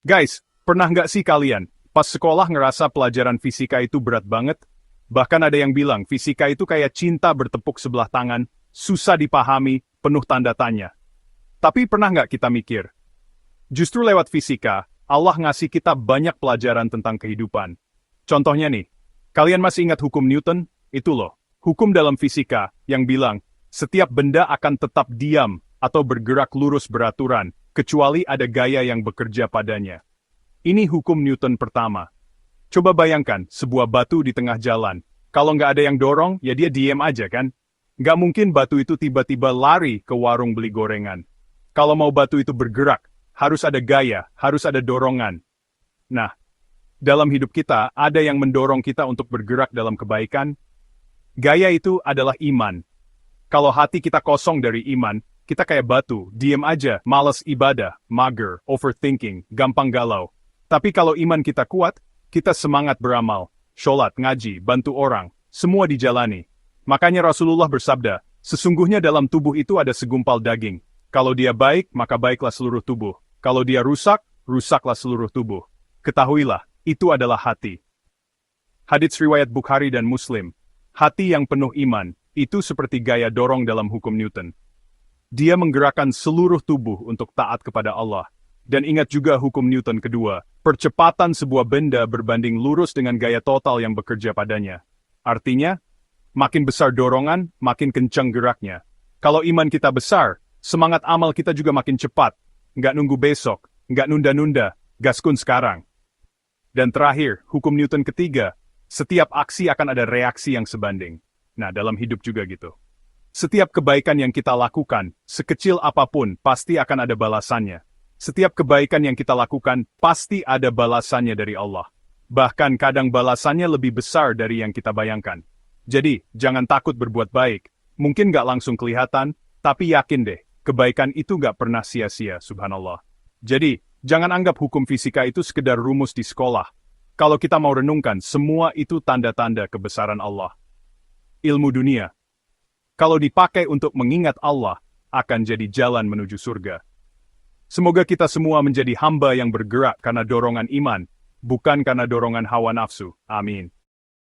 Guys, pernah nggak sih kalian, pas sekolah ngerasa pelajaran fisika itu berat banget? Bahkan ada yang bilang fisika itu kayak cinta bertepuk sebelah tangan, susah dipahami, penuh tanda tanya. Tapi pernah nggak kita mikir, justru lewat fisika, Allah ngasih kita banyak pelajaran tentang kehidupan. Contohnya nih, kalian masih ingat hukum Newton? Itu loh, hukum dalam fisika yang bilang, setiap benda akan tetap diam atau bergerak lurus beraturan, kecuali ada gaya yang bekerja padanya. Ini hukum Newton pertama. Coba bayangkan, sebuah batu di tengah jalan. Kalau nggak ada yang dorong, ya dia diem aja kan? Nggak mungkin batu itu tiba-tiba lari ke warung beli gorengan. Kalau mau batu itu bergerak, harus ada gaya, harus ada dorongan. Nah, dalam hidup kita, ada yang mendorong kita untuk bergerak dalam kebaikan. Gaya itu adalah iman. Kalau hati kita kosong dari iman, kita kayak batu, diem aja, malas ibadah, mager, overthinking, gampang galau. Tapi kalau iman kita kuat, kita semangat beramal, sholat, ngaji, bantu orang, semua dijalani. Makanya Rasulullah bersabda, sesungguhnya dalam tubuh itu ada segumpal daging. Kalau dia baik, maka baiklah seluruh tubuh. Kalau dia rusak, rusaklah seluruh tubuh. Ketahuilah, itu adalah hati. Hadits riwayat Bukhari dan Muslim. Hati yang penuh iman, itu seperti gaya dorong dalam hukum Newton. Dia menggerakkan seluruh tubuh untuk taat kepada Allah. Dan ingat juga hukum Newton kedua, percepatan sebuah benda berbanding lurus dengan gaya total yang bekerja padanya. Artinya, makin besar dorongan, makin kencang geraknya. Kalau iman kita besar, semangat amal kita juga makin cepat. Nggak nunggu besok, nggak nunda-nunda, gaskun sekarang. Dan terakhir, hukum Newton ketiga, setiap aksi akan ada reaksi yang sebanding. Nah, dalam hidup juga gitu. Setiap kebaikan yang kita lakukan, sekecil apapun, pasti akan ada balasannya. Setiap kebaikan yang kita lakukan, pasti ada balasannya dari Allah. Bahkan kadang balasannya lebih besar dari yang kita bayangkan. Jadi, jangan takut berbuat baik. Mungkin nggak langsung kelihatan, tapi yakin deh, kebaikan itu nggak pernah sia-sia, subhanallah. Jadi, jangan anggap hukum fisika itu sekedar rumus di sekolah. Kalau kita mau renungkan, semua itu tanda-tanda kebesaran Allah. Ilmu dunia. Kalau dipakai untuk mengingat Allah, akan jadi jalan menuju surga. Semoga kita semua menjadi hamba yang bergerak karena dorongan iman, bukan karena dorongan hawa nafsu. Amin.